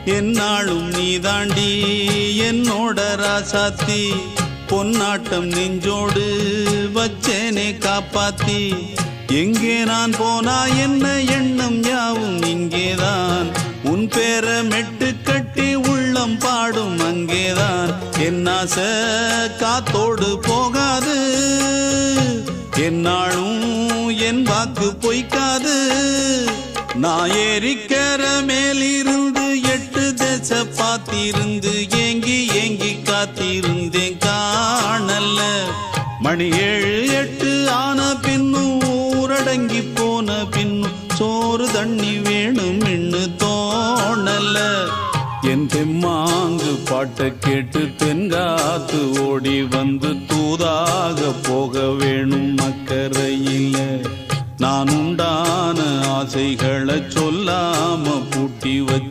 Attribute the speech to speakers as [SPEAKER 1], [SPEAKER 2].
[SPEAKER 1] என்னாலும் நீதாண்டி என்னோட ராசாத்தி பொன்னாட்டம் நெஞ்சோடு வச்சேனே காப்பாத்தி எங்கே நான் போனா என்ன எண்ணம் யாவும் இங்கேதான் உன் பேர மெட்டு கட்டி உள்ளம் பாடும் அங்கேதான் என் ஆசை காத்தோடு போகாது என்னாலும் என் வாக்கு பொய்க்காது நான் ஏறிக்கிற மேலிருந்து 8 தேச பார்த்திருந்து ஏங்கி ஏங்கி காத்திருந்தேன் காணல்ல மணி 7 8 ஆன பின்னும் ஊரடங்கி போன பின்னும் சோறு தண்ணி வேணும் இன்னு தோணல என் தெம்மாங்கு பாட்டை கேட்டு தென்காத்து ஓடி வந்து தூதாக போக வேணும் அக்கறையில நான் உண்டான ஆசைகளை சொல்லாம பூட்டி வச்சு